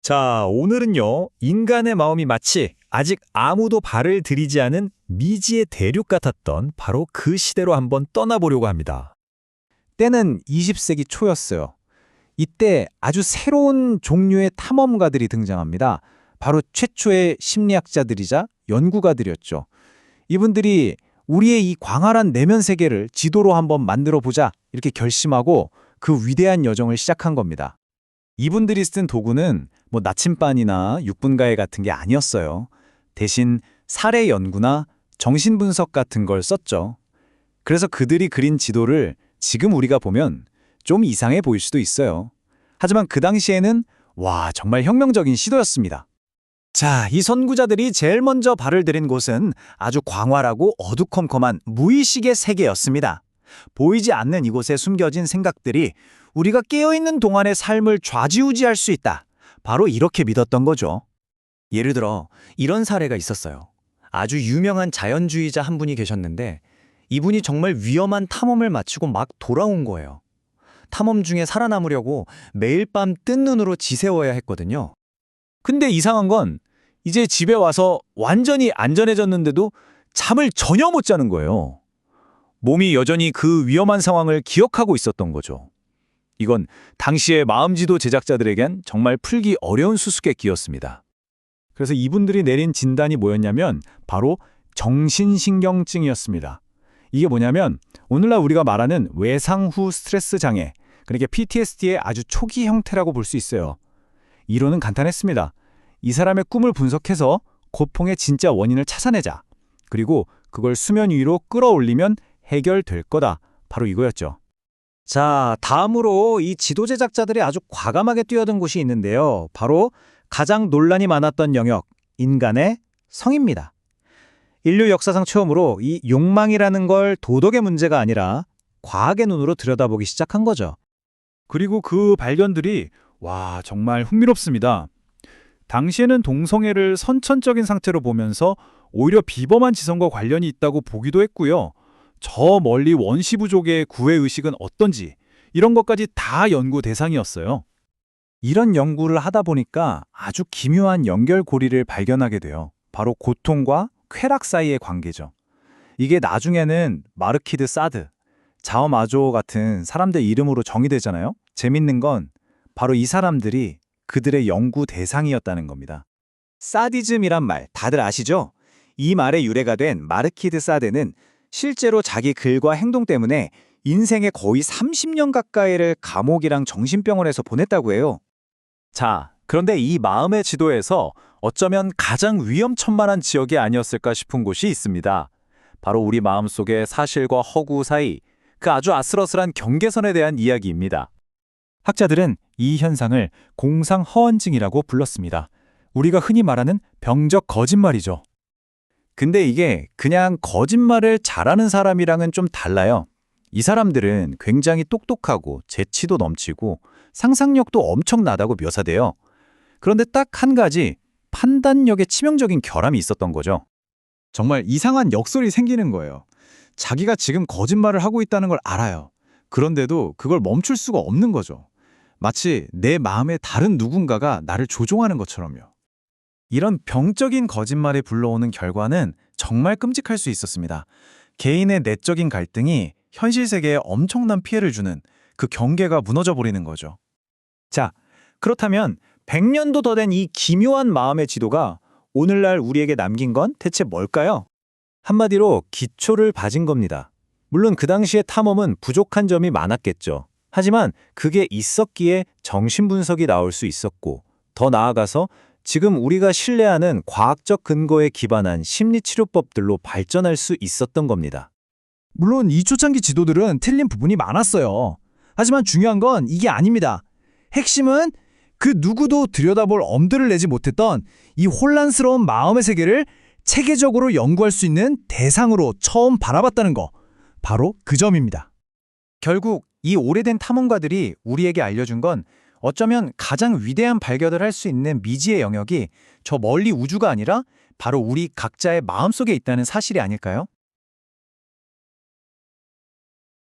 자, 오늘은요, 인간의 마음이 마치 아직 아무도 발을 들이지 않은 미지의 대륙 같았던 바로 그 시대로 한번 떠나보려고 합니다. 때는 20세기 초였어요. 이때 아주 새로운 종류의 탐험가들이 등장합니다. 바로 최초의 심리학자들이자 연구가들이었죠. 이분들이 우리의 이 광활한 내면 세계를 지도로 한번 만들어 보자 이렇게 결심하고 그 위대한 여정을 시작한 겁니다. 이분들이 쓴 도구는 뭐 나침반이나 육분가해 같은 게 아니었어요. 대신 사례 연구나 정신분석 같은 걸 썼죠. 그래서 그들이 그린 지도를 지금 우리가 보면 좀 이상해 보일 수도 있어요. 하지만 그 당시에는 와, 정말 혁명적인 시도였습니다. 자, 이 선구자들이 제일 먼저 발을 들인 곳은 아주 광활하고 어두컴컴한 무의식의 세계였습니다. 보이지 않는 이곳에 숨겨진 생각들이 우리가 깨어있는 동안의 삶을 좌지우지할 수 있다. 바로 이렇게 믿었던 거죠. 예를 들어 이런 사례가 있었어요. 아주 유명한 자연주의자 한 분이 계셨는데 이분이 정말 위험한 탐험을 마치고 막 돌아온 거예요. 탐험 중에 살아남으려고 매일 밤 뜬 눈으로 지새워야 했거든요. 근데 이상한 건 이제 집에 와서 완전히 안전해졌는데도 잠을 전혀 못 자는 거예요. 몸이 여전히 그 위험한 상황을 기억하고 있었던 거죠. 이건 당시의 마음지도 제작자들에겐 정말 풀기 어려운 수수께끼였습니다. 그래서 이분들이 내린 진단이 뭐였냐면 바로 정신신경증이었습니다. 이게 뭐냐면 오늘날 우리가 말하는 외상 후 스트레스 장애, 그러니까 PTSD의 아주 초기 형태라고 볼 수 있어요. 이론은 간단했습니다. 이 사람의 꿈을 분석해서 고통의 진짜 원인을 찾아내자. 그리고 그걸 수면 위로 끌어올리면 해결될 거다. 바로 이거였죠. 자, 다음으로 이 지도 제작자들이 아주 과감하게 뛰어든 곳이 있는데요. 바로 가장 논란이 많았던 영역, 인간의 성입니다. 인류 역사상 처음으로 이 욕망이라는 걸 도덕의 문제가 아니라 과학의 눈으로 들여다보기 시작한 거죠. 그리고 그 발견들이 와, 정말 흥미롭습니다. 당시에는 동성애를 선천적인 상태로 보면서 오히려 비범한 지성과 관련이 있다고 보기도 했고요. 저 멀리 원시 부족의 구애의식은 어떤지 이런 것까지 다 연구 대상이었어요. 이런 연구를 하다 보니까 아주 기묘한 연결고리를 발견하게 돼요. 바로 고통과 쾌락 사이의 관계죠. 이게 나중에는 마르키드 사드, 자어마조 같은 사람들 이름으로 정의되잖아요. 재밌는 건 바로 이 사람들이 그들의 연구 대상이었다는 겁니다. 사디즘이란 말 다들 아시죠? 이 말의 유래가 된 마르키드 사드는 실제로 자기 글과 행동 때문에 인생의 거의 30년 가까이를 감옥이랑 정신병원에서 보냈다고 해요. 자, 그런데 이 마음의 지도에서 어쩌면 가장 위험천만한 지역이 아니었을까 싶은 곳이 있습니다. 바로 우리 마음속의 사실과 허구 사이, 그 아주 아슬아슬한 경계선에 대한 이야기입니다. 학자들은 이 현상을 공상허언증이라고 불렀습니다. 우리가 흔히 말하는 병적 거짓말이죠. 근데 이게 그냥 거짓말을 잘하는 사람이랑은 좀 달라요. 이 사람들은 굉장히 똑똑하고 재치도 넘치고 상상력도 엄청나다고 묘사돼요. 그런데 딱 한 가지 판단력에 치명적인 결함이 있었던 거죠. 정말 이상한 역설이 생기는 거예요. 자기가 지금 거짓말을 하고 있다는 걸 알아요. 그런데도 그걸 멈출 수가 없는 거죠. 마치 내 마음의 다른 누군가가 나를 조종하는 것처럼요. 이런 병적인 거짓말이 불러오는 결과는 정말 끔찍할 수 있었습니다. 개인의 내적인 갈등이 현실 세계에 엄청난 피해를 주는 그 경계가 무너져 버리는 거죠. 자, 그렇다면 100년도 더 된 이 기묘한 마음의 지도가 오늘날 우리에게 남긴 건 대체 뭘까요? 한마디로 기초를 봐진 겁니다. 물론 그 당시의 탐험은 부족한 점이 많았겠죠. 하지만 그게 있었기에 정신분석이 나올 수 있었고, 더 나아가서 지금 우리가 신뢰하는 과학적 근거에 기반한 심리치료법들로 발전할 수 있었던 겁니다. 물론 이 초창기 지도들은 틀린 부분이 많았어요. 하지만 중요한 건 이게 아닙니다. 핵심은 그 누구도 들여다볼 엄두를 내지 못했던 이 혼란스러운 마음의 세계를 체계적으로 연구할 수 있는 대상으로 처음 바라봤다는 거. 바로 그 점입니다. 결국 이 오래된 탐험가들이 우리에게 알려준 건 어쩌면 가장 위대한 발견을 할 수 있는 미지의 영역이 저 멀리 우주가 아니라 바로 우리 각자의 마음속에 있다는 사실이 아닐까요?